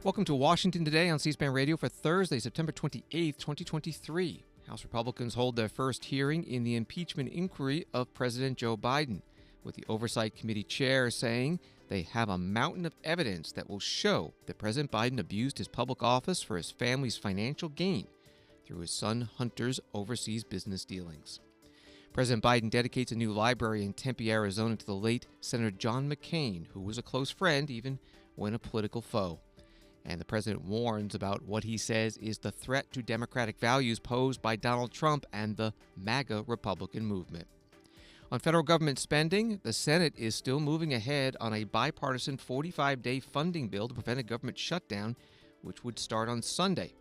Welcome to Washington Today on C-SPAN Radio for Thursday, September 28th, 2023. House Republicans hold their first hearing in the impeachment inquiry of President Joe Biden, with the Oversight Committee Chair saying they have a mountain of evidence that will show that President Biden abused his public office for his family's financial gain through his son Hunter's overseas business dealings. President Biden dedicates a new library in Tempe, Arizona to the late Senator John McCain, who was a close friend even when a political foe. And the president warns about what he says is the threat to democratic values posed by Donald Trump and the MAGA Republican movement. On federal government spending, the Senate is still moving ahead on a bipartisan 45-day funding bill to prevent a government shutdown, which would start on Sunday.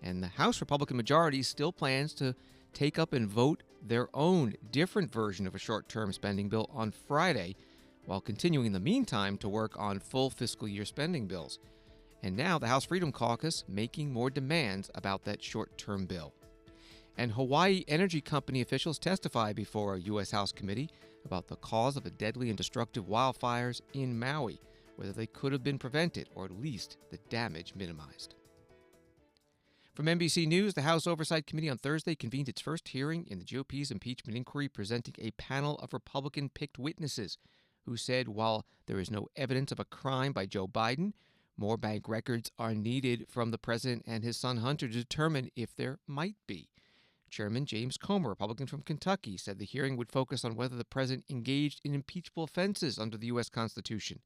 And the House Republican majority still plans to take up and vote their own different version of a short-term spending bill on Friday, while continuing in the meantime to work on full fiscal year spending bills. And now the House Freedom Caucus making more demands about that short-term bill. And Hawaii energy company officials testify before a U.S. House committee about the cause of the deadly and destructive wildfires in Maui, whether they could have been prevented or at least the damage minimized. From NBC News, the House Oversight Committee on Thursday convened its first hearing in the GOP's impeachment inquiry, presenting a panel of Republican-picked witnesses who said while there is no evidence of a crime by Joe Biden, more bank records are needed from the president and his son Hunter to determine if there might be. Chairman James Comer, Republican from Kentucky, said the hearing would focus on whether the president engaged in impeachable offenses under the U.S. Constitution.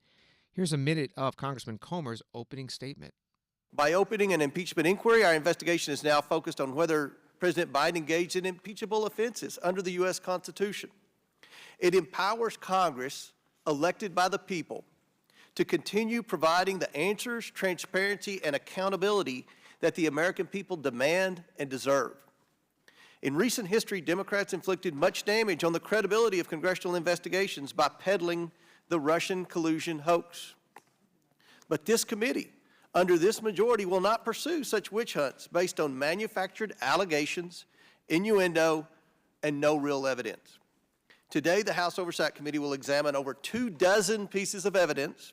Here's a minute of Congressman Comer's opening statement. By opening an impeachment inquiry, our investigation is now focused on whether President Biden engaged in impeachable offenses under the U.S. Constitution. It empowers Congress, elected by the people, to continue providing the answers, transparency, and accountability that the American people demand and deserve. In recent history, Democrats inflicted much damage on the credibility of congressional investigations by peddling the Russian collusion hoax. But this committee, under this majority, will not pursue such witch hunts based on manufactured allegations, innuendo, and no real evidence. Today, the House Oversight Committee will examine over 24 pieces of evidence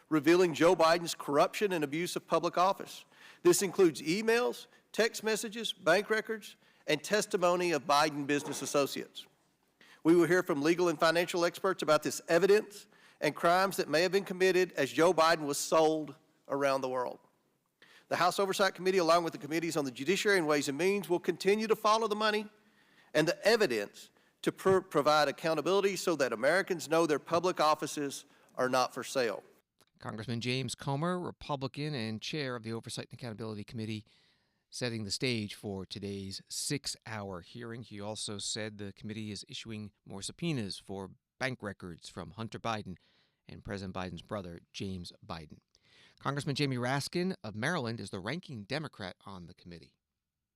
revealing Joe Biden's corruption and abuse of public office. This includes emails, text messages, bank records, and testimony of Biden business associates. We will hear from legal and financial experts about this evidence and crimes that may have been committed as Joe Biden was sold around the world. The House Oversight Committee, along with the committees on the Judiciary and Ways and Means, will continue to follow the money and the evidence to provide accountability so that Americans know their public offices are not for sale. Congressman James Comer, Republican and chair of the Oversight and Accountability Committee, setting the stage for today's 6-hour hearing. He also said the committee is issuing more subpoenas for bank records from Hunter Biden and President Biden's brother, James Biden. Congressman Jamie Raskin of Maryland is the ranking Democrat on the committee.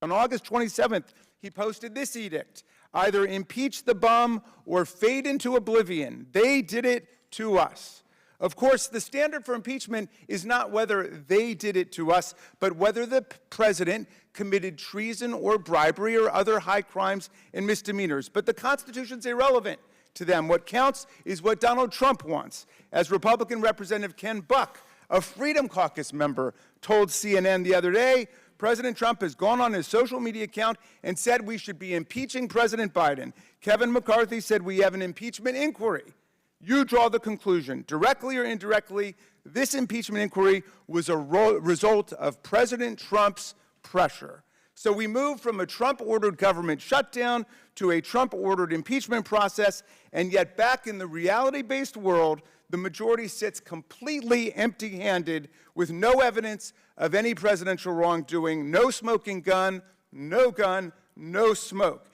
On August 27th, he posted this edict: either impeach the bum or fade into oblivion. They did it to us. Of course, the standard for impeachment is not whether they did it to us, but whether the president committed treason or bribery or other high crimes and misdemeanors. But the Constitution's irrelevant to them. What counts is what Donald Trump wants. As Republican Representative Ken Buck, a Freedom Caucus member, told CNN the other day, President Trump has gone on his social media account and said we should be impeaching President Biden. Kevin McCarthy said we have an impeachment inquiry. You draw the conclusion, directly or indirectly, this impeachment inquiry was a result of President Trump's pressure. So we move from a Trump-ordered government shutdown to a Trump-ordered impeachment process, and yet back in the reality-based world, the majority sits completely empty-handed with no evidence of any presidential wrongdoing, no smoking gun, no smoke.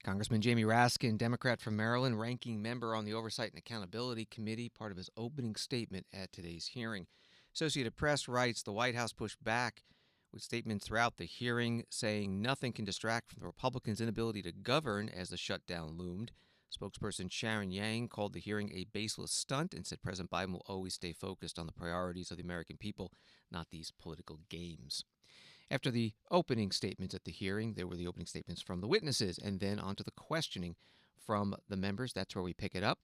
Congressman Jamie Raskin, Democrat from Maryland, ranking member on the Oversight and Accountability Committee, part of his opening statement at today's hearing. Associated Press writes the White House pushed back with statements throughout the hearing saying nothing can distract from the Republicans' inability to govern as the shutdown loomed. Spokesperson Sharon Yang called the hearing a baseless stunt and said President Biden will always stay focused on the priorities of the American people, not these political games. After the opening statements at the hearing, there were the opening statements from the witnesses and then on to the questioning from the members. That's where we pick it up.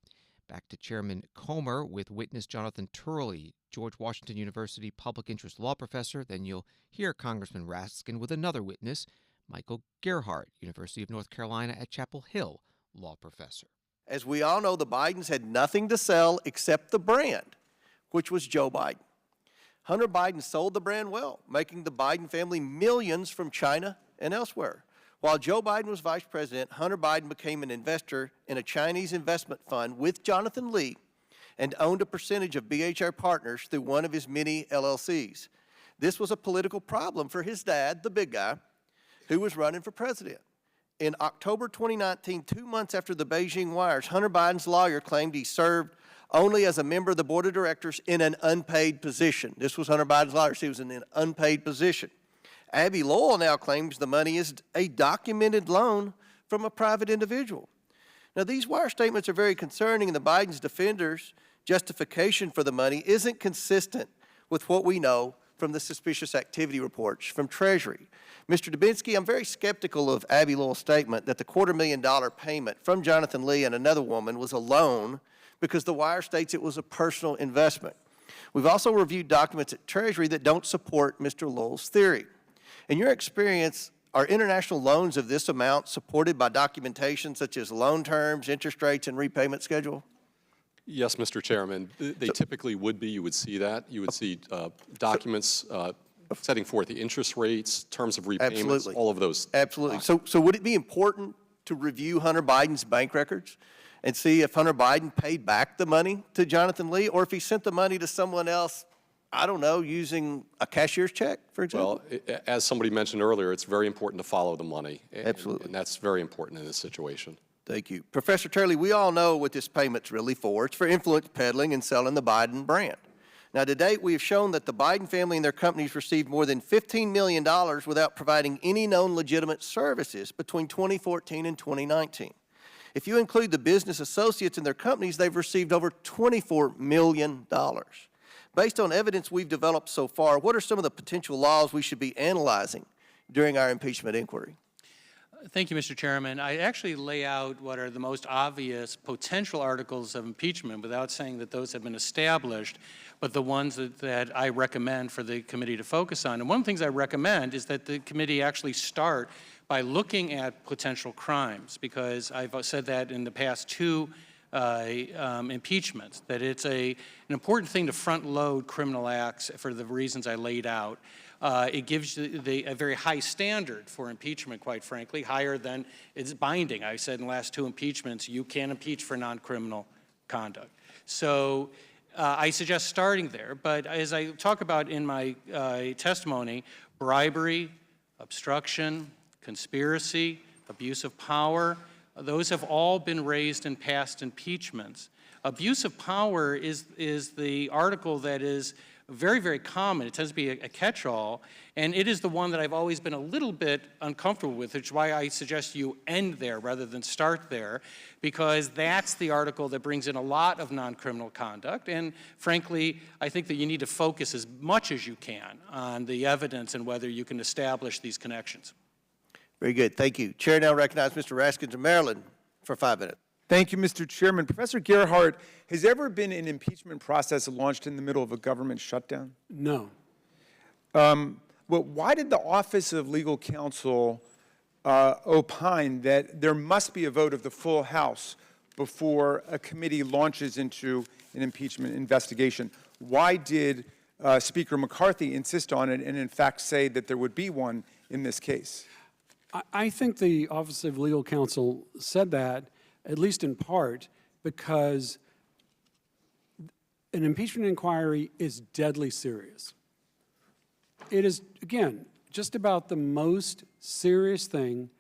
Back to Chairman Comer with witness Jonathan Turley, George Washington University public interest law professor. Then you'll hear Congressman Raskin with another witness, Michael Gerhardt, University of North Carolina at Chapel Hill law professor. As we all know, the Bidens had nothing to sell except the brand, which was Joe Biden. Hunter Biden sold the brand well, making the Biden family millions from China and elsewhere. While Joe Biden was vice president, Hunter Biden became an investor in a Chinese investment fund with Jonathan Lee and owned a percentage of BHR Partners through one of his many LLCs. This was a political problem for his dad, the big guy, who was running for president. In October 2019, 2 months after the Beijing wires, Hunter Biden's lawyer claimed he served only as a member of the board of directors in an unpaid position. This was Hunter Biden's lawyer. He was in an unpaid position. Abby Lowell now claims the money is a documented loan from a private individual. Now, these wire statements are very concerning, and the Biden's defenders' justification for the money isn't consistent with what we know from the suspicious activity reports from Treasury. Mr. Dubinsky, I'm very skeptical of Abby Lowell's statement that the $250,000 payment from Jonathan Lee and another woman was a loan because the wire states it was a personal investment. We've also reviewed documents at Treasury that don't support Mr. Lowell's theory. In your experience, are international loans of this amount supported by documentation such as loan terms, interest rates, and repayment schedule? Yes, Mr. Chairman. They typically would be. You would see that. You would see documents setting forth the interest rates, terms of repayments, absolutely. All of those. Absolutely. So would it be important to review Hunter Biden's bank records and see if Hunter Biden paid back the money to Jonathan Lee, or if he sent the money to someone else, I don't know, using a cashier's check, for example? Well, as somebody mentioned earlier, it's very important to follow the money. Absolutely. And that's very important in this situation. Thank you. Professor Turley, we all know what this payment's really for. It's for influence peddling and selling the Biden brand. Now, to date, we have shown that the Biden family and their companies received more than $15 million without providing any known legitimate services between 2014 and 2019. If you include the business associates and their companies, they've received over $24 million. Based on evidence we've developed so far, what are some of the potential laws we should be analyzing during our impeachment inquiry? Thank you, Mr. Chairman. I actually lay out what are the most obvious potential articles of impeachment without saying that those have been established, but the ones that I recommend for the committee to focus on. And one of the things I recommend is that the committee actually start by looking at potential crimes, because I've said that in the past two impeachments, that it's an important thing to front-load criminal acts for the reasons I laid out. It gives a very high standard for impeachment, quite frankly, higher than it's binding. I said in the last two impeachments, you can't impeach for non-criminal conduct. So I suggest starting there. But as I talk about in my testimony, bribery, obstruction, conspiracy, abuse of power, those have all been raised in past impeachments. Abuse of power is the article that is very, very common. It tends to be a catch-all, and it is the one that I've always been a little bit uncomfortable with, which is why I suggest you end there rather than start there, because that's the article that brings in a lot of non-criminal conduct, and frankly, I think that you need to focus as much as you can on the evidence and whether you can establish these connections. Very good. Thank you. Chair now recognizes Mr. Raskins of Maryland for 5 minutes. Thank you, Mr. Chairman. Professor Gerhardt, has ever been an impeachment process launched in the middle of a government shutdown? No. Well, why did the Office of Legal Counsel opine that there must be a vote of the full House before a committee launches into an impeachment investigation? Why did Speaker McCarthy insist on it and, in fact, say that there would be one in this case? I think the Office of Legal Counsel said that, at least in part, because an impeachment inquiry is deadly serious. It is, again, just about the most serious thing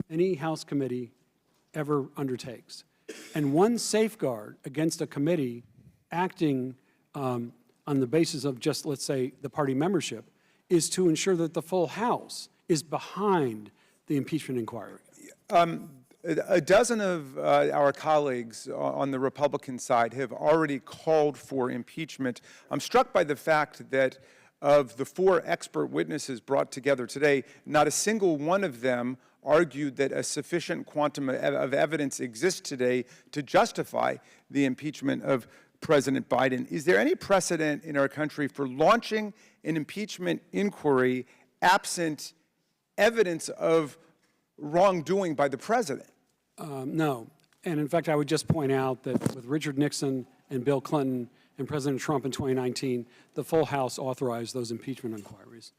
any House committee ever undertakes. And one safeguard against a committee acting on the basis of just, let's say, the party membership is to ensure that the full House is behind the impeachment inquiry. A dozen of our colleagues on the Republican side have already called for impeachment. I'm struck by the fact that of the 4 expert witnesses brought together today, not a single one of them argued that a sufficient quantum of evidence exists today to justify the impeachment of President Biden. Is there any precedent in our country for launching an impeachment inquiry absent evidence of wrongdoing by the president? No. And in fact, I would just point out that with Richard Nixon and Bill Clinton and President Trump in 2019, the full House authorized those impeachment inquiries.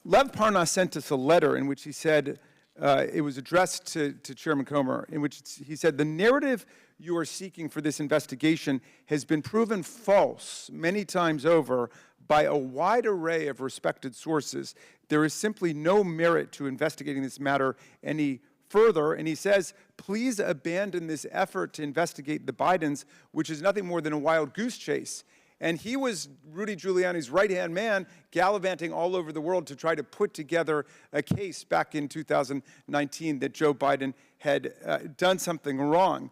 Lev Parnas sent us a letter in which he said, it was addressed to Chairman Comer, in which he said, the narrative you are seeking for this investigation has been proven false many times over by a wide array of respected sources. There is simply no merit to investigating this matter any further. And he says, please abandon this effort to investigate the Bidens, which is nothing more than a wild goose chase. And he was Rudy Giuliani's right-hand man, gallivanting all over the world to try to put together a case back in 2019 that Joe Biden had done something wrong.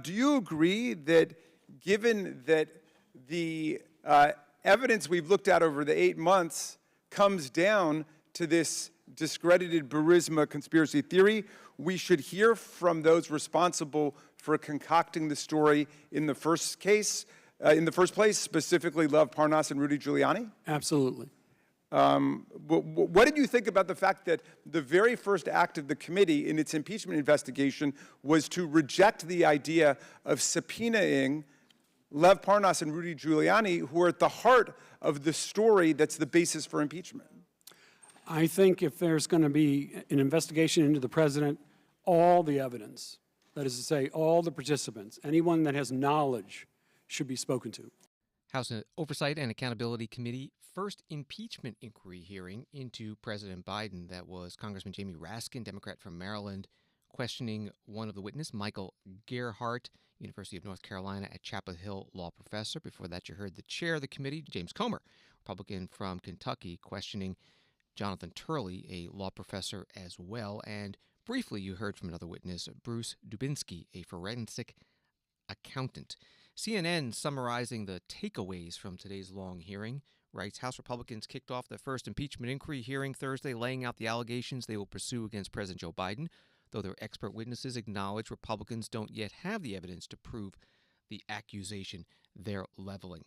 Do you agree that, given that the evidence we've looked at over the 8 months comes down to this discredited Burisma conspiracy theory, we should hear from those responsible for concocting the story in the first case, in the first place, specifically Lev Parnas and Rudy Giuliani? Absolutely. What did you think about the fact that the very first act of the committee in its impeachment investigation was to reject the idea of subpoenaing Lev Parnas and Rudy Giuliani, who are at the heart of the story that's the basis for impeachment? I think if there's going to be an investigation into the president, all the evidence, that is to say, all the participants, anyone that has knowledge, should be spoken to. House Oversight and Accountability Committee first impeachment inquiry hearing into President Biden. That was Congressman Jamie Raskin, Democrat from Maryland, questioning one of the witnesses, Michael Gerhardt, University of North Carolina at Chapel Hill law professor. Before that, you heard the chair of the committee, James Comer, Republican from Kentucky, questioning Jonathan Turley, a law professor as well. And briefly, you heard from another witness, Bruce Dubinsky, a forensic accountant. CNN, summarizing the takeaways from today's long hearing, writes House Republicans kicked off their first impeachment inquiry hearing Thursday, laying out the allegations they will pursue against President Joe Biden, though their expert witnesses acknowledge Republicans don't yet have the evidence to prove the accusation they're leveling.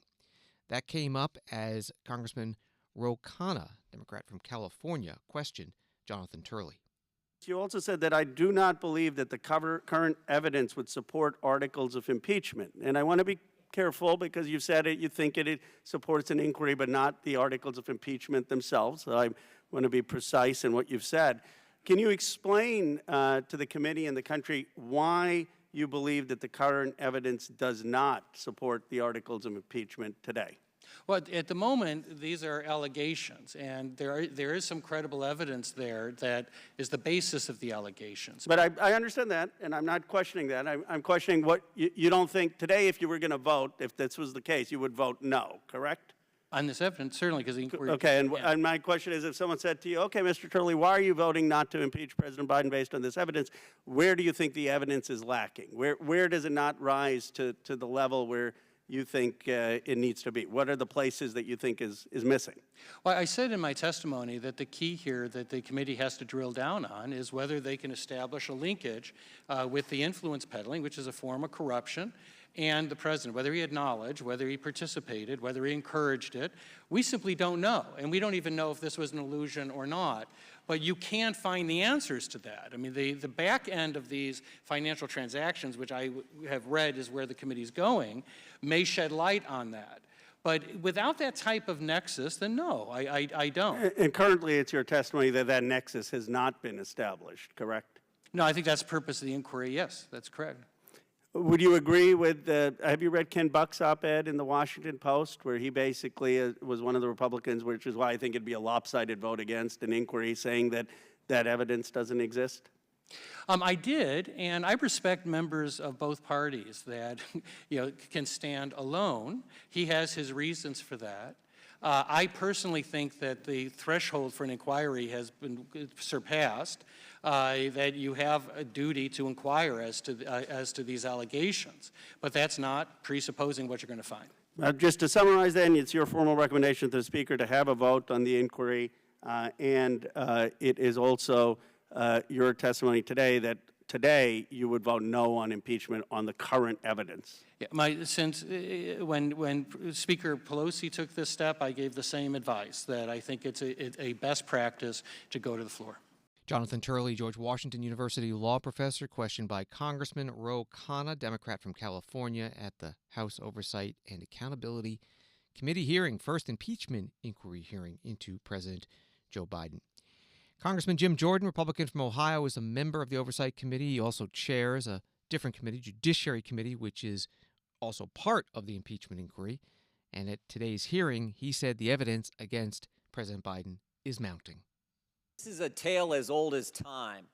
That came up as Congressman Ro Khanna, Democrat from California, questioned Jonathan Turley. You also said that I do not believe that the current evidence would support articles of impeachment. And I want to be careful because you've said it, you think it supports an inquiry, but not the articles of impeachment themselves. So I want to be precise in what you've said. Can you explain to the committee and the country why you believe that the current evidence does not support the articles of impeachment today? Well, at the moment, these are allegations, and there is some credible evidence there that is the basis of the allegations. But I understand that, and I'm not questioning that. I'm questioning what you don't think today, if you were going to vote, if this was the case, you would vote no, correct? On this evidence, certainly, because the inquiry... Okay, and my question is, if someone said to you, okay, Mr. Turley, why are you voting not to impeach President Biden based on this evidence? Where do you think the evidence is lacking? Where does it not rise to the level where you think it needs to be? What are the places that you think is missing? Well, I said in my testimony that the key here that the committee has to drill down on is whether they can establish a linkage with the influence peddling, which is a form of corruption, and the president, whether he had knowledge, whether he participated, whether he encouraged it. We simply don't know, and we don't even know if this was an illusion or not. But you can't find the answers to that. I mean, the back end of these financial transactions, which I have read is where the committee's going, may shed light on that. But without that type of nexus, then no, I don't. And currently it's your testimony that that nexus has not been established, correct? No, I think that's the purpose of the inquiry. Yes, that's correct. Would you agree with, have you read Ken Buck's op-ed in the Washington Post, where he basically was one of the Republicans, which is why I think it'd be a lopsided vote against an inquiry, saying that that evidence doesn't exist? I did, and I respect members of both parties that can stand alone. He has his reasons for that. I personally think that the threshold for an inquiry has been surpassed, that you have a duty to inquire as to these allegations. But that's not presupposing what you're going to find. Just to summarize then, it's your formal recommendation to the Speaker to have a vote on the inquiry, and it is also your testimony today that today you would vote no on impeachment on the current evidence. Yeah, when Speaker Pelosi took this step, I gave the same advice, that I think it's a best practice to go to the floor. Jonathan Turley, George Washington University law professor, questioned by Congressman Ro Khanna, Democrat from California, at the House Oversight and Accountability Committee hearing, first impeachment inquiry hearing into President Joe Biden. Congressman Jim Jordan, Republican from Ohio, is a member of the Oversight Committee. He also chairs a different committee, Judiciary Committee, which is also part of the impeachment inquiry. And at today's hearing, he said the evidence against President Biden is mounting. This is a tale as old as time.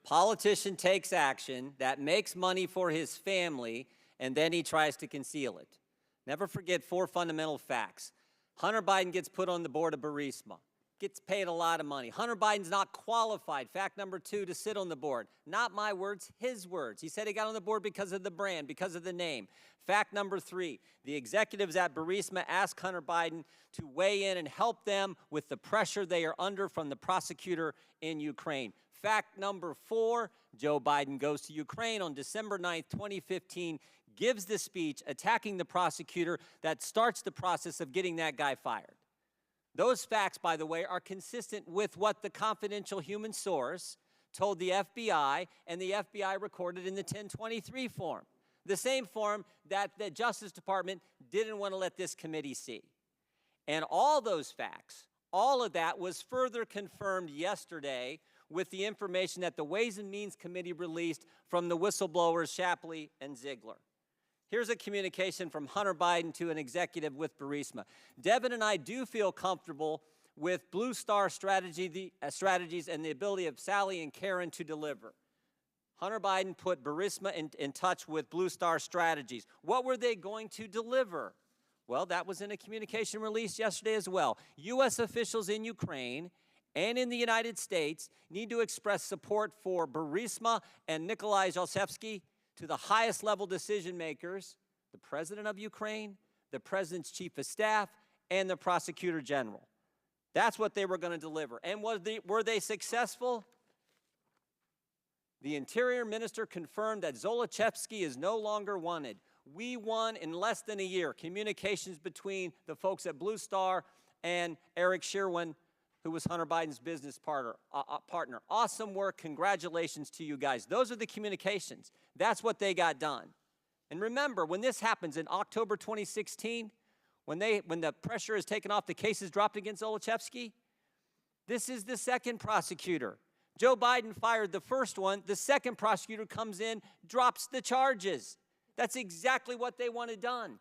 Politician takes action that makes money for his family, and then he tries to conceal it. Never forget 4 fundamental facts. Hunter Biden gets put on the board of Burisma. Gets paid a lot of money. Hunter Biden's not qualified, fact number 2, to sit on the board. Not my words, his words. He said he got on the board because of the brand, because of the name. Fact number 3, the executives at Burisma asked Hunter Biden to weigh in and help them with the pressure they are under from the prosecutor in Ukraine. Fact number 4, Joe Biden goes to Ukraine on December 9th, 2015, gives the speech attacking the prosecutor that starts the process of getting that guy fired. Those facts, by the way, are consistent with what the confidential human source told the FBI, and the FBI recorded in the 1023 form, the same form that the Justice Department didn't want to let this committee see. And all those facts, all of that was further confirmed yesterday with the information that the Ways and Means Committee released from the whistleblowers Shapley and Ziegler. Here's a communication from Hunter Biden to an executive with Burisma. Devin and I do feel comfortable with Blue Star strategies and the ability of Sally and Karen to deliver. Hunter Biden put Burisma in touch with Blue Star Strategies. What were they going to deliver? Well, that was in a communication released yesterday as well. U.S. officials in Ukraine and in the United States need to express support for Burisma and Nikolai Zlochevsky to the highest level decision makers, the President of Ukraine, the President's Chief of Staff, and the Prosecutor General. That's what they were going to deliver. And were they successful? The Interior Minister confirmed that Zlochevsky is no longer wanted. We won in less than a year communications between the folks at Blue Star and Eric Sherwin, who was Hunter Biden's business partner. Awesome work. Congratulations to you guys. Those are the communications. That's what they got done. And remember, when this happens in October 2016, when the pressure is taken off, the case is dropped against Zlochevsky, this is the second prosecutor. Joe Biden fired the first one. The second prosecutor comes in, drops the charges. That's exactly what they wanted done.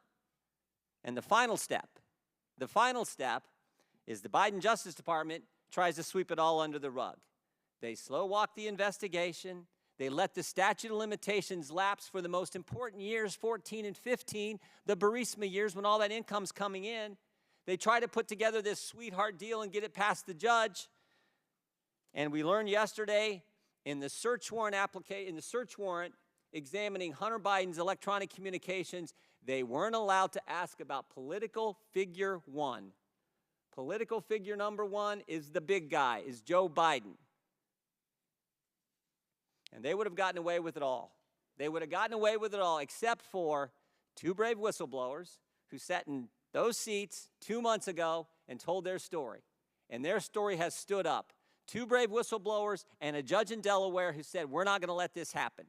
And the final step is the Biden Justice Department tries to sweep it all under the rug. They slow walk the investigation. They let the statute of limitations lapse for the most important years, 14 and 15, the Burisma years when all that income's coming in. They try to put together this sweetheart deal and get it past the judge. And we learned yesterday in the search warrant examining Hunter Biden's electronic communications, they weren't allowed to ask about political figure 1. Political figure number 1 is the big guy, is Joe Biden. And they would have gotten away with it all. They would have gotten away with it all except for 2 brave whistleblowers who sat in those seats 2 months ago and told their story. And their story has stood up. 2 brave whistleblowers and a judge in Delaware who said, we're not going to let this happen.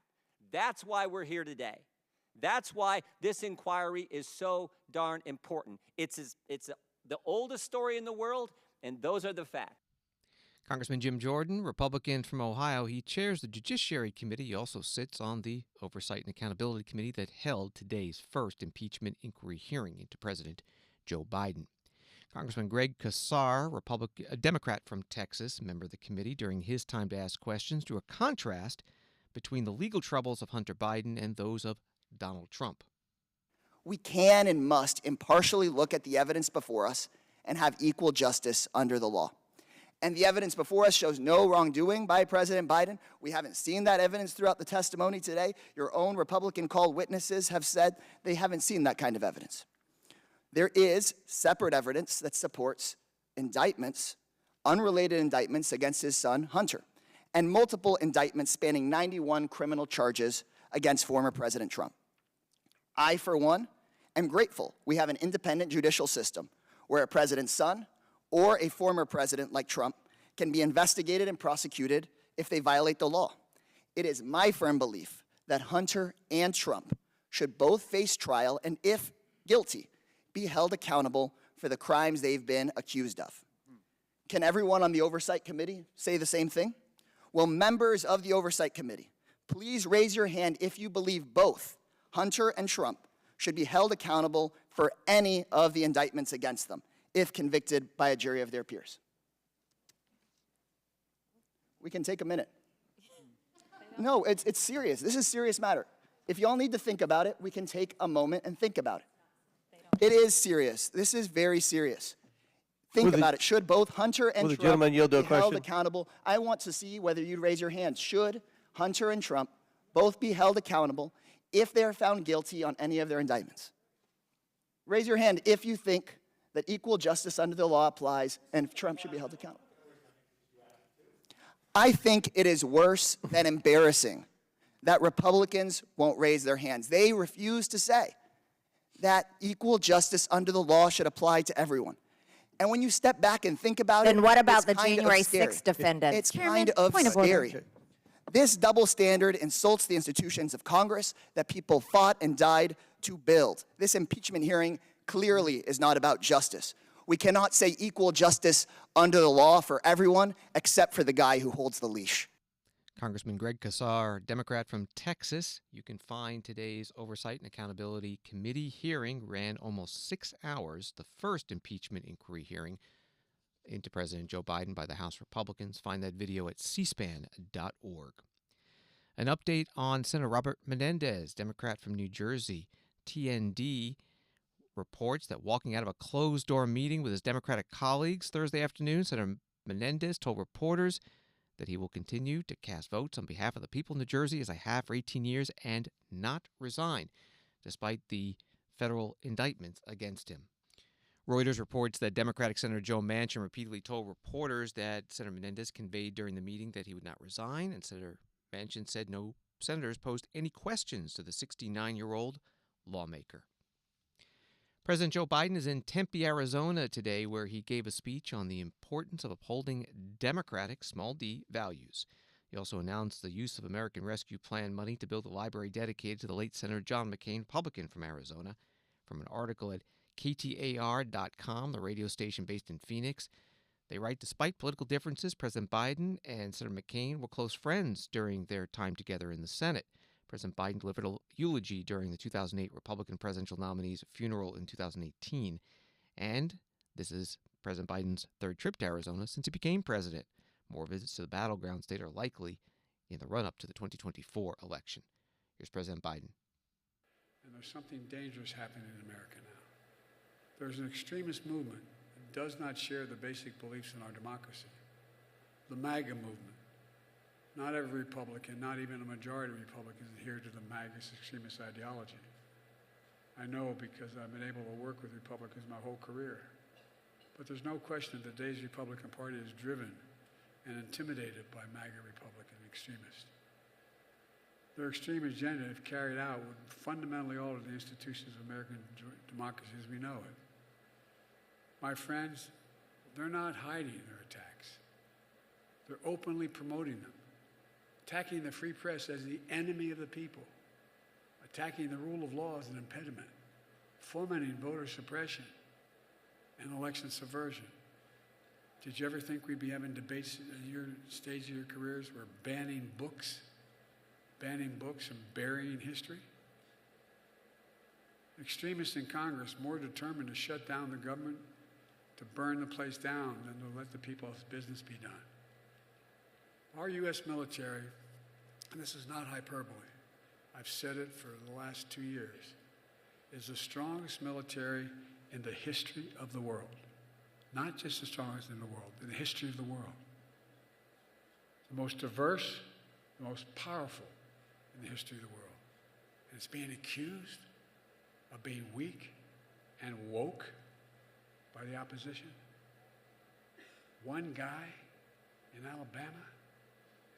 That's why we're here today. That's why this inquiry is so darn important. It's the oldest story in the world, and those are the facts. Congressman Jim Jordan, Republican from Ohio, he chairs the Judiciary Committee. He also sits on the Oversight and Accountability Committee that held today's first impeachment inquiry hearing into President Joe Biden. Congressman Greg Casar, a Democrat from Texas, member of the committee, during his time to ask questions, drew a contrast between the legal troubles of Hunter Biden and those of Donald Trump. We can and must impartially look at the evidence before us and have equal justice under the law. And the evidence before us shows no wrongdoing by President Biden. We haven't seen that evidence throughout the testimony today. Your own Republican-called witnesses have said they haven't seen that kind of evidence. There is separate evidence that supports indictments, unrelated indictments against his son, Hunter, and multiple indictments spanning 91 criminal charges against former President Trump. I, for one, am grateful we have an independent judicial system where a president's son or a former president like Trump can be investigated and prosecuted if they violate the law. It is my firm belief that Hunter and Trump should both face trial and, if guilty, be held accountable for the crimes they've been accused of. Can everyone on the Oversight Committee say the same thing? Will members of the Oversight Committee please raise your hand if you believe both Hunter and Trump should be held accountable for any of the indictments against them, if convicted by a jury of their peers? We can take a minute. No, it's serious. This is a serious matter. If y'all need to think about it, we can take a moment and think about it. It is serious. This is very serious. Think about it. Should both Hunter and Trump be held accountable? I want to see whether you'd raise your hand. Should Hunter and Trump both be held accountable if they're found guilty on any of their indictments? Raise your hand if you think that equal justice under the law applies and Trump should be held accountable. I think it is worse than embarrassing that Republicans won't raise their hands. They refuse to say that equal justice under the law should apply to everyone. And when you step back and think about it, then what about the it's kind January of scary. 6th defendants? It's kind of scary. This double standard insults the institutions of Congress that people fought and died to build. This impeachment hearing clearly is not about justice. We cannot say equal justice under the law for everyone except for the guy who holds the leash. Congressman Greg Casar, Democrat from Texas. You can find today's Oversight and Accountability Committee hearing ran almost 6 hours, the first impeachment inquiry hearing into President Joe Biden by the House Republicans. Find that video at cspan.org. An update on Senator Robert Menendez, Democrat from New Jersey. TND reports that walking out of a closed-door meeting with his Democratic colleagues Thursday afternoon, Senator Menendez told reporters that he will continue to cast votes on behalf of the people of New Jersey as I have for 18 years and not resign, despite the federal indictments against him. Reuters reports that Democratic Senator Joe Manchin repeatedly told reporters that Senator Menendez conveyed during the meeting that he would not resign, and Senator Manchin said no senators posed any questions to the 69-year-old lawmaker. President Joe Biden is in Tempe, Arizona today, where he gave a speech on the importance of upholding democratic, small d, values. He also announced the use of American Rescue Plan money to build a library dedicated to the late Senator John McCain, Republican from Arizona. From an article at KTAR.com, the radio station based in Phoenix, they write, despite political differences, President Biden and Senator McCain were close friends during their time together in the Senate. President Biden delivered a eulogy during the 2008 Republican presidential nominee's funeral in 2018. And this is President Biden's third trip to Arizona since he became president. More visits to the battleground state are likely in the run-up to the 2024 election. Here's President Biden. And there's something dangerous happening in America now. There's an extremist movement that does not share the basic beliefs in our democracy. The MAGA movement. Not every Republican, not even a majority of Republicans adhere to the MAGA extremist ideology. I know because I've been able to work with Republicans my whole career. But there's no question that today's Republican Party is driven and intimidated by MAGA Republican extremists. Their extreme agenda, if carried out, would fundamentally alter the institutions of American democracy as we know it. My friends, they're not hiding their attacks. They're openly promoting them. Attacking the free press as the enemy of the people, attacking the rule of law as an impediment, fomenting voter suppression and election subversion. Did you ever think we'd be having debates at your stage of your careers where banning books and burying history? Extremists in Congress more determined to shut down the government, to burn the place down, than to let the people's business be done. Our U.S. military, and this is not hyperbole, I've said it for the last 2 years, is the strongest military in the history of the world. not just the strongest in the world, in the history of the world. The most diverse, the most powerful in the history of the world. And it's being accused of being weak and woke by the opposition. One guy in Alabama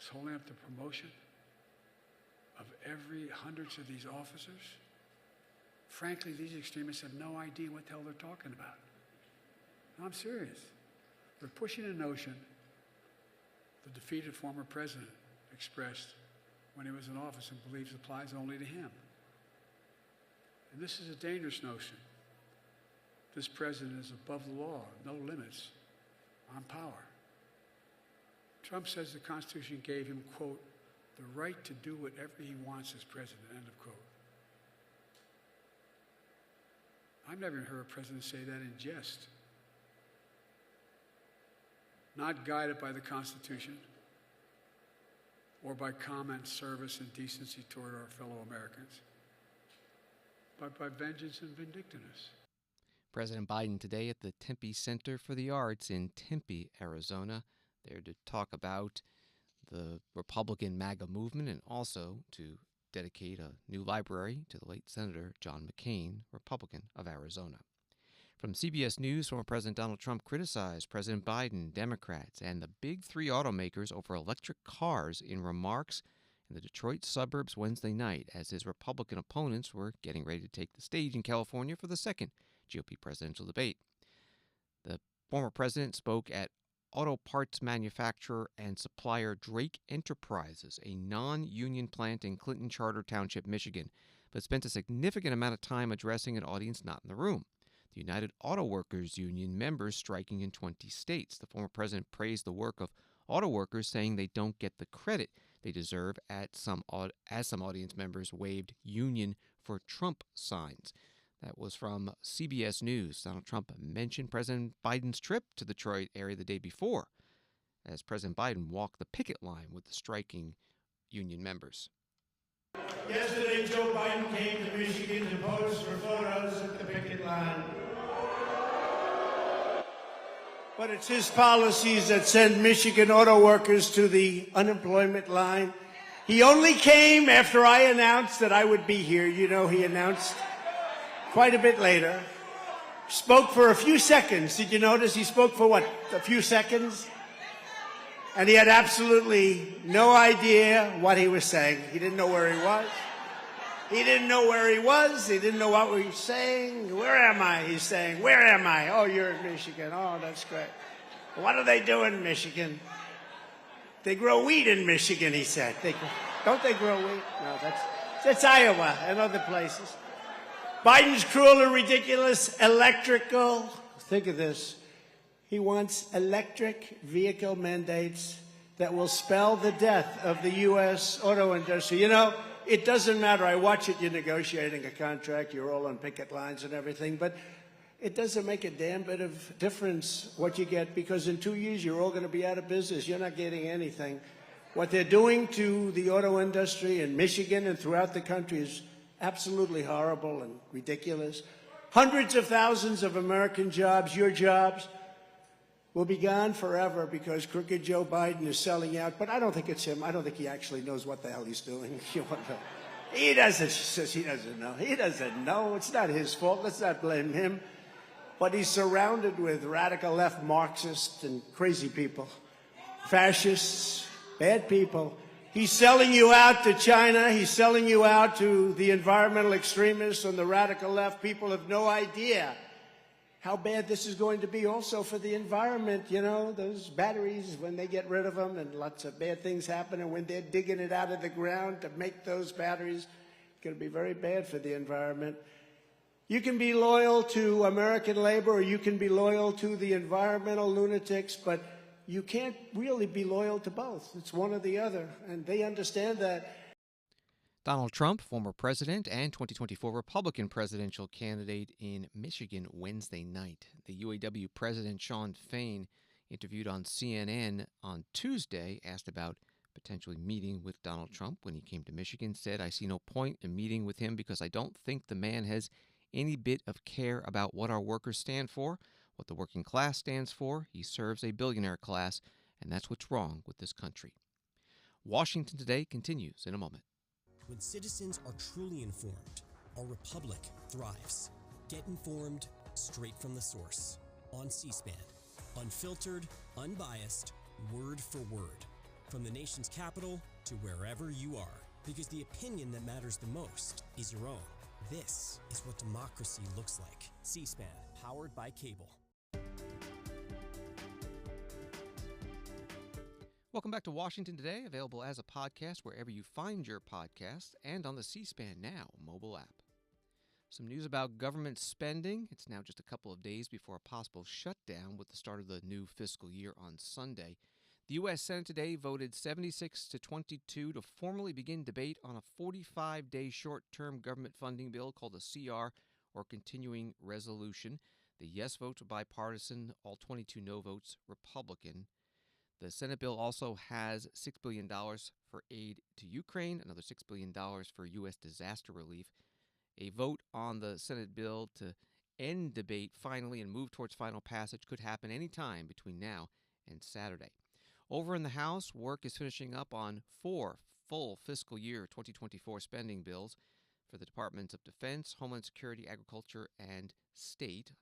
is holding up the promotion of hundreds of these officers. Frankly, these extremists have no idea what the hell they're talking about. No, I'm serious. They're pushing a notion the defeated former president expressed when he was in office and believes applies only to him. And this is a dangerous notion. This president is above the law, no limits on power. Trump says the Constitution gave him, quote, the right to do whatever he wants as president, end of quote. I've never heard a president say that in jest. Not guided by the Constitution or by common service and decency toward our fellow Americans, but by vengeance and vindictiveness. President Biden today at the Tempe Center for the Arts in Tempe, Arizona, there to talk about the Republican MAGA movement and also to dedicate a new library to the late Senator John McCain, Republican of Arizona. From CBS News, former President Donald Trump criticized President Biden, Democrats, and the big three automakers over electric cars in remarks in the Detroit suburbs Wednesday night as his Republican opponents were getting ready to take the stage in California for the second GOP presidential debate. The former president spoke at auto parts manufacturer and supplier Drake Enterprises, a non-union plant in Clinton Charter Township, Michigan, but spent a significant amount of time addressing an audience not in the room. The United Auto Workers Union members striking in 20 states. The former president praised the work of auto workers, saying they don't get the credit they deserve as some audience members waved Union for Trump signs. That was from CBS News. Donald Trump mentioned President Biden's trip to the Detroit area the day before as President Biden walked the picket line with the striking union members. Yesterday, Joe Biden came to Michigan to pose for photos at the picket line. But it's his policies that send Michigan auto workers to the unemployment line. He only came after I announced that I would be here. You know, he announced quite a bit later. Spoke for a few seconds. Did you notice he spoke for what, a few seconds? And he had absolutely no idea what he was saying. He didn't know where he was. He didn't know where he was. He didn't know what we were saying. Where am I? He's saying, where am I? Oh, you're in Michigan. Oh, that's great. What do they do in Michigan? They grow wheat in Michigan, he said. Don't they grow wheat? No, that's Iowa and other places. Biden's cruel and ridiculous electrical. Think of this. He wants electric vehicle mandates that will spell the death of the U.S. auto industry. You know, it doesn't matter. I watch it. You're negotiating a contract. You're all on picket lines and everything. But it doesn't make a damn bit of difference what you get, because in 2 years, you're all going to be out of business. You're not getting anything. What they're doing to the auto industry in Michigan and throughout the country is absolutely horrible and ridiculous. Hundreds of thousands of American jobs, your jobs, will be gone forever because crooked Joe Biden is selling out. But I don't think it's him. I don't think he actually knows what the hell he's doing. He doesn't. She says he doesn't know. He doesn't know. It's not his fault. Let's not blame him. But he's surrounded with radical left Marxists and crazy people, fascists, bad people. He's selling you out to China. He's selling you out to the environmental extremists on the radical left. People have no idea how bad this is going to be also for the environment. You know, those batteries, when they get rid of them, and lots of bad things happen, and when they're digging it out of the ground to make those batteries, it's going to be very bad for the environment. You can be loyal to American labor, or you can be loyal to the environmental lunatics, but you can't really be loyal to both. It's one or the other, and they understand that. Donald Trump, former president and 2024 Republican presidential candidate in Michigan Wednesday night. The UAW president, Shawn Fain, interviewed on CNN on Tuesday, asked about potentially meeting with Donald Trump when he came to Michigan, said, "I see no point in meeting with him because I don't think the man has any bit of care about what our workers stand for. what the working class stands for. He serves a billionaire class, and that's what's wrong with this country. Washington Today continues in a moment. When citizens are truly informed, our republic thrives. Get informed straight from the source on C-SPAN. Unfiltered, unbiased, word for word. From the nation's capital to wherever you are. Because the opinion that matters the most is your own. This is what democracy looks like. C-SPAN, powered by cable. Welcome back to Washington Today, available as a podcast wherever you find your podcasts and on the C-SPAN Now mobile app. Some news about government spending. It's now just a couple of days before a possible shutdown with the start of the new fiscal year on Sunday. The U.S. Senate today voted 76-22 to formally begin debate on a 45-day short-term government funding bill called a CR, or continuing resolution. The yes votes were bipartisan, all 22 no votes Republican. The Senate bill also has $6 billion for aid to Ukraine, another $6 billion for U.S. disaster relief. A vote on the Senate bill to end debate finally and move towards final passage could happen any time between now and Saturday. Over in the House, work is finishing up on 4 full fiscal year 2024 spending bills for the Departments of Defense, Homeland Security, Agriculture, and State.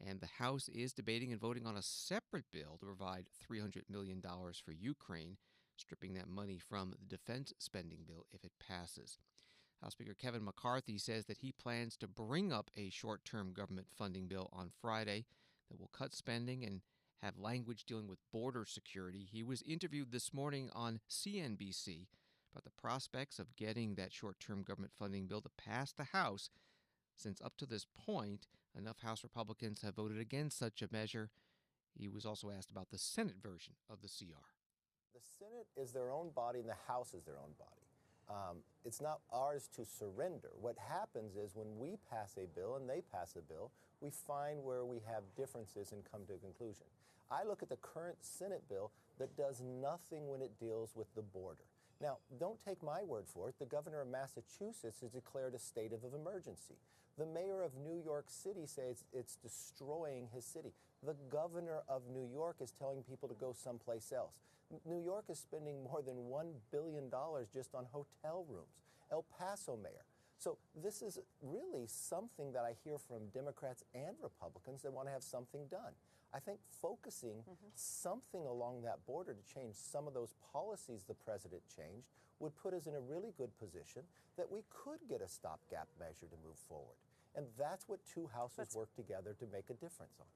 And the House is debating and voting on a separate bill to provide $300 million for Ukraine, stripping that money from the defense spending bill if it passes. House Speaker Kevin McCarthy says that he plans to bring up a short-term government funding bill on Friday that will cut spending and have language dealing with border security. He was interviewed this morning on CNBC about the prospects of getting that short-term government funding bill to pass the House, since up to this point, enough House Republicans have voted against such a measure. He was also asked about the Senate version of the CR. The Senate is their own body and the House is their own body. It's not ours to surrender. What happens is when we pass a bill and they pass a bill, we find where we have differences and come to a conclusion. I look at the current Senate bill that does nothing when it deals with the border. Now, don't take my word for it. The governor of Massachusetts has declared a state of emergency. The mayor of New York City says it's destroying his city. The governor of New York is telling people to go someplace else. New York is spending more than $1 billion just on hotel rooms. El Paso mayor. So this is really something that I hear from Democrats and Republicans that want to have something done. I think focusing something along that border to change some of those policies the president changed would put us in a really good position that we could get a stopgap measure to move forward. And that's what two houses work together to make a difference on.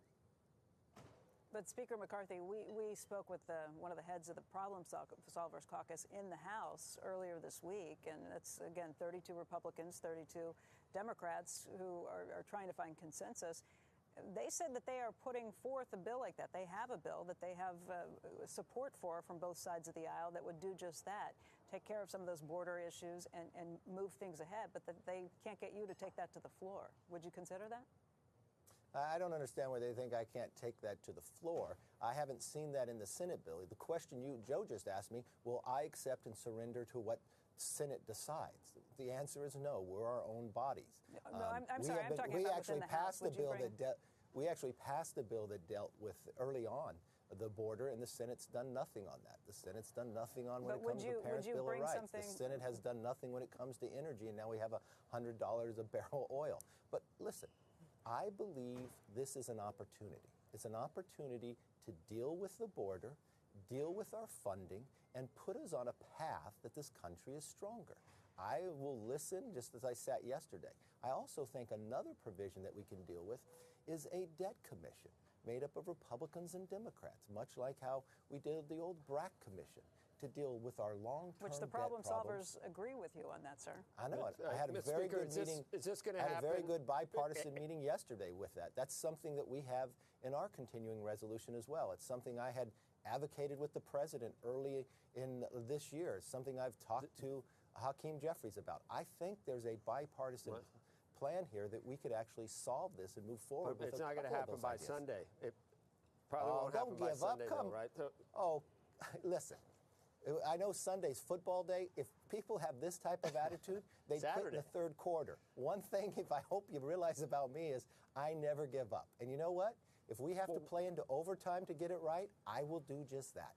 But Speaker McCarthy, we spoke with one of the heads of the Problem Solvers Caucus in the House earlier this week, and it's, again, 32 Republicans, 32 Democrats who are trying to find consensus. They said that they are putting forth a bill like that. They have a bill that they have support for from both sides of the aisle that would do just that, take care of some of those border issues and move things ahead, but that they can't get you to take that to the floor. Would you consider that? I don't understand why they think I can't take that to the floor. I haven't seen that in the Senate bill. The question Joe just asked me, will I accept and surrender to what Senate decides? The answer is no. We're our own bodies. No, I'm sorry. I'm talking about within the House. We actually passed the bill that dealt with early on the border, and the Senate's done nothing on that. The Senate's done nothing on when it comes to Parents' Bill of Rights. The Senate has done nothing when it comes to energy, and now we have $100 a barrel oil. But listen, I believe this is an opportunity. It's an opportunity to deal with the border, deal with our funding, and put us on a path that this country is stronger. I will listen, just as I sat yesterday. I also think another provision that we can deal with is a debt commission made up of Republicans and Democrats, much like how we did the old BRAC commission to deal with our long-term Which the problem solvers agree with you on that, sir. I know. I had a very good meeting. Is this going to happen? I had a very good bipartisan meeting yesterday with that. That's something that we have in our continuing resolution as well. It's something I had advocated with the president early in this year. It's something I've talked to Hakeem Jeffries about. I think there's a bipartisan plan here that we could actually solve this and move forward with. It's not going to happen by Sunday. It probably won't happen by Sunday, though, right? Oh, listen. I know Sunday's football day. If people have this type of attitude, they quit in the third quarter. One thing, if I hope you realize about me, is I never give up. And you know what? If we have to play into overtime to get it right, I will do just that.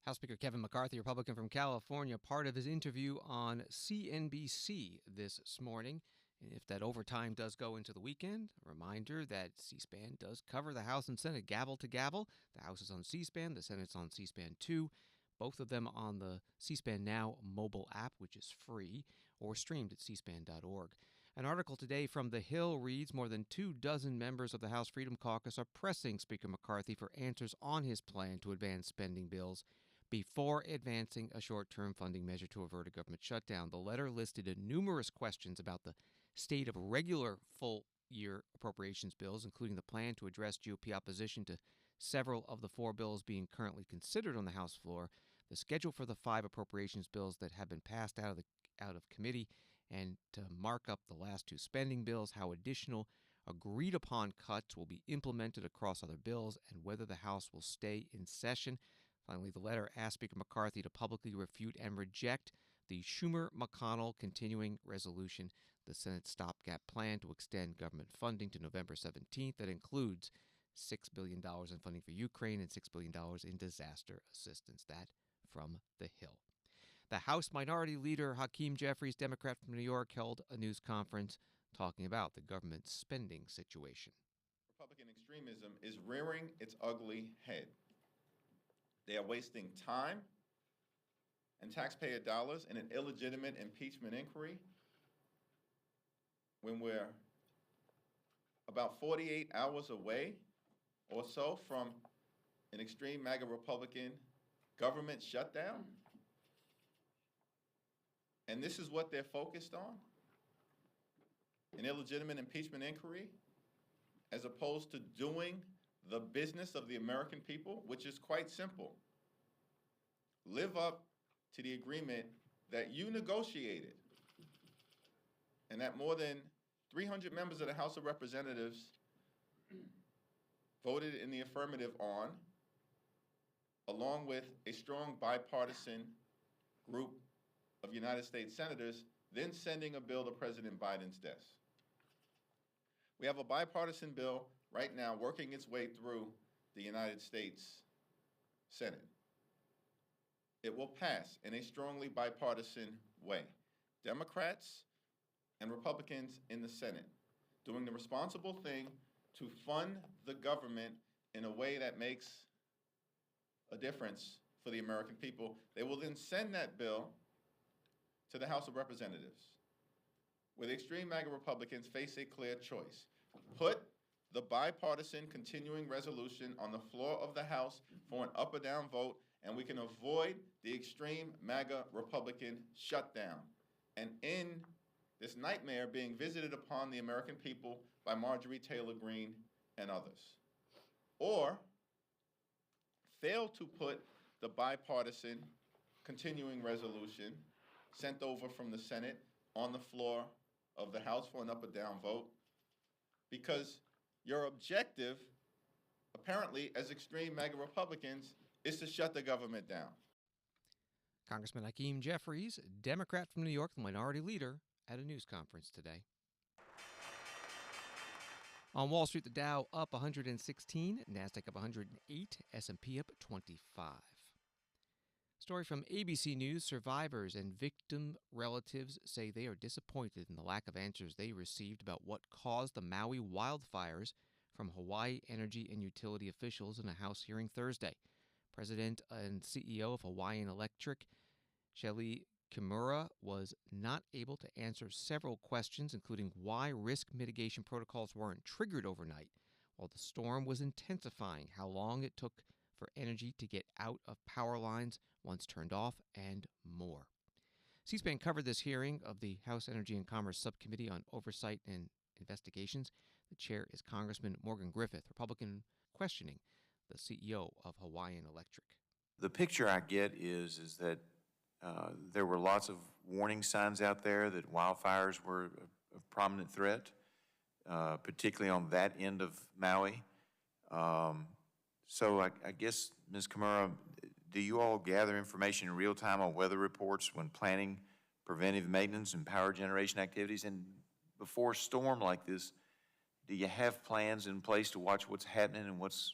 House Speaker Kevin McCarthy, Republican from California, part of his interview on CNBC this morning. And if that overtime does go into the weekend, a reminder that C-SPAN does cover the House and Senate gavel to gavel. The House is on C-SPAN, the Senate's on C-SPAN 2, both of them on the C-SPAN Now mobile app, which is free, or streamed at cspan.org. An article today from The Hill reads more than 24 members of the House Freedom Caucus are pressing Speaker McCarthy for answers on his plan to advance spending bills before advancing a short-term funding measure to avert a government shutdown. The letter listed numerous questions about the state of regular full-year appropriations bills, including the plan to address GOP opposition to several of the 4 bills being currently considered on the House floor, the schedule for the 5 appropriations bills that have been passed out of committee, and to mark up the last 2 spending bills, how additional agreed-upon cuts will be implemented across other bills, and whether the House will stay in session. Finally, the letter asked Speaker McCarthy to publicly refute and reject the Schumer-McConnell continuing resolution, the Senate stopgap plan to extend government funding to November 17th that includes $6 billion in funding for Ukraine and $6 billion in disaster assistance. That from The Hill. The House Minority Leader Hakeem Jeffries, Democrat from New York, held a news conference talking about the government's spending situation. Republican extremism is rearing its ugly head. They are wasting time and taxpayer dollars in an illegitimate impeachment inquiry when we're about 48 hours away or so from an extreme MAGA Republican government shutdown. And this is what they're focused on? An illegitimate impeachment inquiry, as opposed to doing the business of the American people, which is quite simple. Live up to the agreement that you negotiated and that more than 300 members of the House of Representatives voted in the affirmative on, along with a strong bipartisan group of United States senators, then sending a bill to President Biden's desk. We have a bipartisan bill right now working its way through the United States Senate. It will pass in a strongly bipartisan way. Democrats and Republicans in the Senate doing the responsible thing to fund the government in a way that makes a difference for the American people. They will then send that bill to the House of Representatives, where the extreme MAGA Republicans face a clear choice. Put the bipartisan continuing resolution on the floor of the House for an up or down vote, and we can avoid the extreme MAGA Republican shutdown and end this nightmare being visited upon the American people by Marjorie Taylor Greene and others. Or fail to put the bipartisan continuing resolution sent over from the Senate on the floor of the House for an up or down vote, because your objective, apparently, as extreme MAGA Republicans, is to shut the government down. Congressman Hakeem Jeffries, Democrat from New York, the minority leader, at a news conference today. On Wall Street, the Dow up 116, NASDAQ up 108, S&P up 25. Story from ABC News. Survivors and victim relatives say they are disappointed in the lack of answers they received about what caused the Maui wildfires from Hawaii energy and utility officials in a House hearing Thursday. President and CEO of Hawaiian Electric, Shelly Kimura, was not able to answer several questions, including why risk mitigation protocols weren't triggered overnight while the storm was intensifying, how long it took for energy to get out of power lines once turned off, and more. C-SPAN covered this hearing of the House Energy and Commerce Subcommittee on Oversight and Investigations. The chair is Congressman Morgan Griffith, Republican, questioning the CEO of Hawaiian Electric. The picture I get is that there were lots of warning signs out there that wildfires were a prominent threat, particularly on that end of Maui. So I guess, Ms. Kimura, do you all gather information in real time on weather reports when planning preventive maintenance and power generation activities? And before a storm like this, do you have plans in place to watch what's happening and what's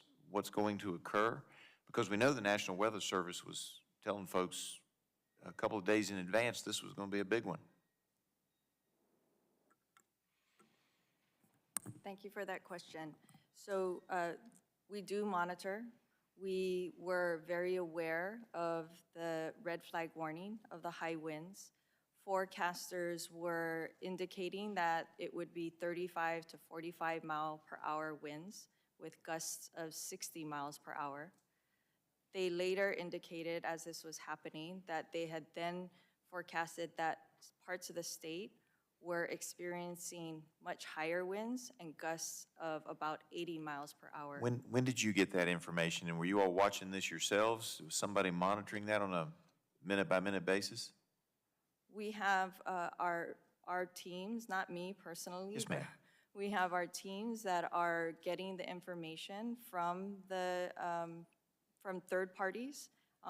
going to occur? Because we know the National Weather Service was telling folks a couple of days in advance this was going to be a big one. Thank you for that question. So we do monitor. We were very aware of the red flag warning of the high winds. Forecasters were indicating that it would be 35 to 45 mile per hour winds with gusts of 60 miles per hour. They later indicated, as this was happening, that they had then forecasted that parts of the state were experiencing much higher winds and gusts of about 80 miles per hour. When did you get that information, and were you all watching this yourselves? Was somebody monitoring that on a minute-by-minute basis? We have our teams, not me personally. Yes, ma'am. We have our teams that are getting the information from from third parties.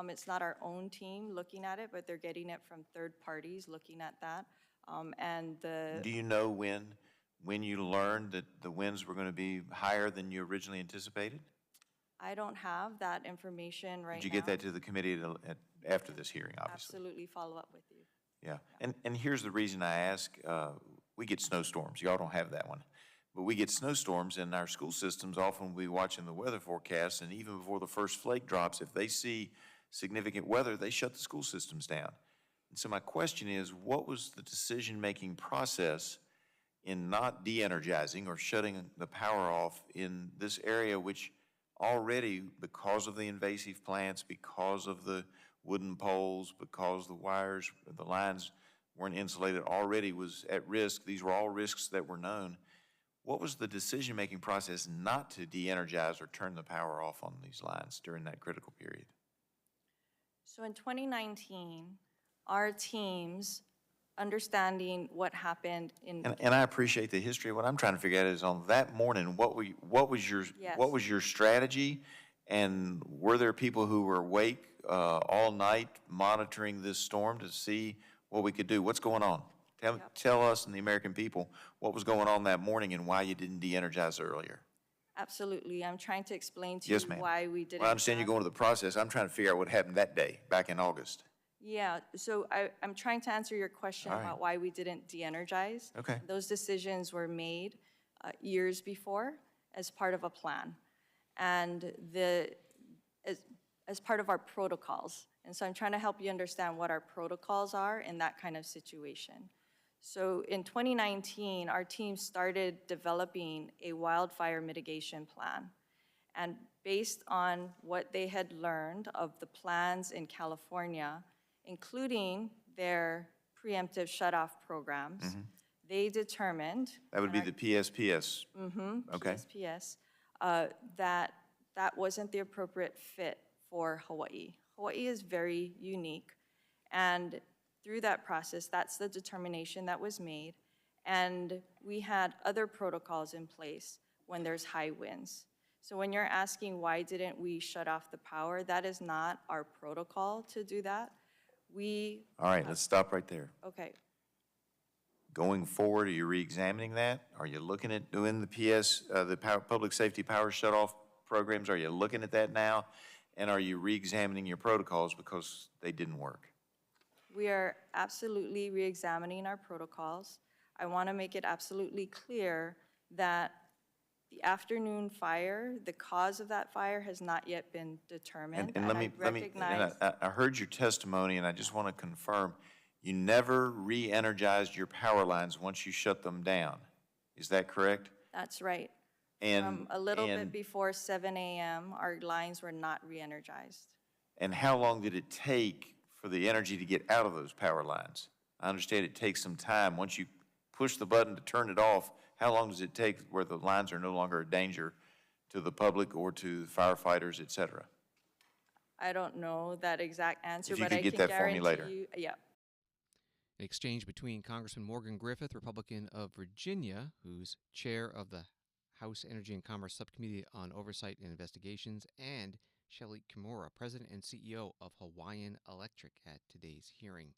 It's not our own team looking at it, but they're getting it from third parties looking at that. Do you know when you learned that the winds were going to be higher than you originally anticipated? I don't have that information right now. Did you get that to the committee after this hearing, obviously? Absolutely follow up with you. Yeah, and here's the reason I ask. We get snowstorms. Y'all don't have that one. But we get snowstorms, and our school systems often will be watching the weather forecast, and even before the first flake drops, if they see significant weather, they shut the school systems down. And so my question is, what was the decision-making process in not de-energizing or shutting the power off in this area, which already, because of the invasive plants, because of the wooden poles, because the wires, the lines weren't insulated, already was at risk? These were all risks that were known. What was the decision-making process not to de-energize or turn the power off on these lines during that critical period? So in 2019, our teams, understanding what happened in... And I appreciate the history. What I'm trying to figure out is on that morning, what was your strategy? And were there people who were awake all night monitoring this storm to see what we could do? What's going on? Tell us and the American people what was going on that morning and why you didn't de-energize earlier. Absolutely. I'm trying to explain to Yes, you ma'am. why we didn't... Well, I understand you're going through the process. I'm trying to figure out what happened that day, back in August. Yeah, so I'm trying to answer your question All right. about why we didn't de-energize. Okay. Those decisions were made years before as part of a plan, and as part of our protocols. And so I'm trying to help you understand what our protocols are in that kind of situation. So in 2019, our team started developing a wildfire mitigation plan. And based on what they had learned of the plans in California, including their preemptive shutoff programs, they determined— That would be the PSPS. Okay. PSPS, that wasn't the appropriate fit for Hawaii. Hawaii is very unique, and through that process, that's the determination that was made, and we had other protocols in place when there's high winds. So when you're asking why didn't we shut off the power, that is not our protocol to do that. All right, let's stop right there. Okay. Going forward, are you re-examining that? Are you looking at doing the public safety power shutoff programs? Are you looking at that now? And are you re-examining your protocols because they didn't work? We are absolutely re-examining our protocols. I want to make it absolutely clear that the afternoon fire, the cause of that fire has not yet been determined. And I heard your testimony, and I just want to confirm, you never re-energized your power lines once you shut them down. Is that correct? That's right. And A little bit before 7 a.m., our lines were not re-energized. And how long did it take for the energy to get out of those power lines? I understand it takes some time. Once you push the button to turn it off, how long does it take where the lines are no longer a danger to the public or to the firefighters, et cetera? I don't know that exact answer, If you but could I get can that for me guarantee later. you, yeah. An exchange between Congressman Morgan Griffith, Republican of Virginia, who's chair of the House Energy and Commerce Subcommittee on Oversight and Investigations, and Shelley Kimura, President and CEO of Hawaiian Electric, at today's hearing.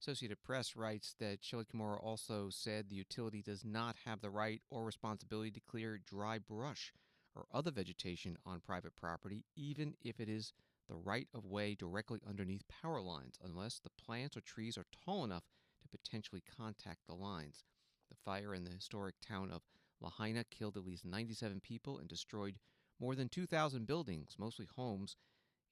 Associated Press writes that Shelley Kimura also said the utility does not have the right or responsibility to clear dry brush or other vegetation on private property, even if it is the right-of-way directly underneath power lines, unless the plants or trees are tall enough to potentially contact the lines. The fire in the historic town of Lahaina killed at least 97 people and destroyed more than 2,000 buildings, mostly homes.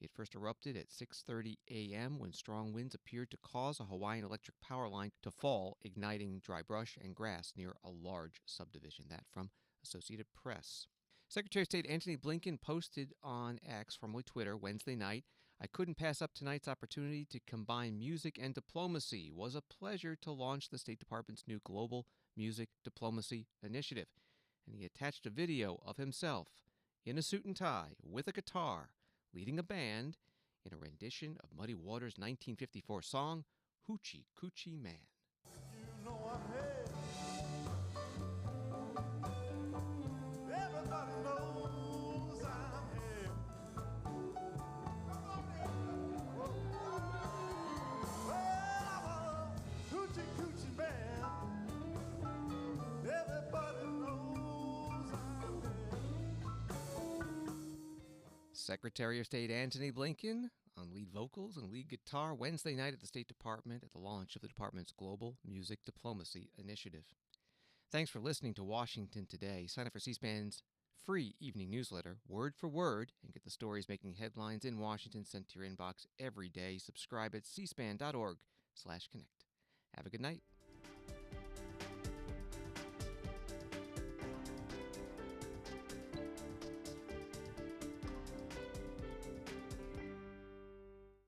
It first erupted at 6:30 a.m. when strong winds appeared to cause a Hawaiian electric power line to fall, igniting dry brush and grass near a large subdivision. That from Associated Press. Secretary of State Antony Blinken posted on X, formerly Twitter, Wednesday night, "I couldn't pass up tonight's opportunity to combine music and diplomacy. It was a pleasure to launch the State Department's new Global Music Diplomacy Initiative." And he attached a video of himself in a suit and tie with a guitar, leading a band in a rendition of Muddy Waters' 1954 song, Hoochie Coochie Man. You know I'm here. Everybody knows I'm here. Well, I'm a Hoochie Coochie Man. Everybody knows I'm here. Secretary of State Antony Blinken on lead vocals and lead guitar Wednesday night at the State Department at the launch of the department's Global Music Diplomacy Initiative. Thanks for listening to Washington Today. Sign up for C-SPAN's free evening newsletter, word for word, and get the stories making headlines in Washington sent to your inbox every day. Subscribe at cspan.org/connect. Have a good night.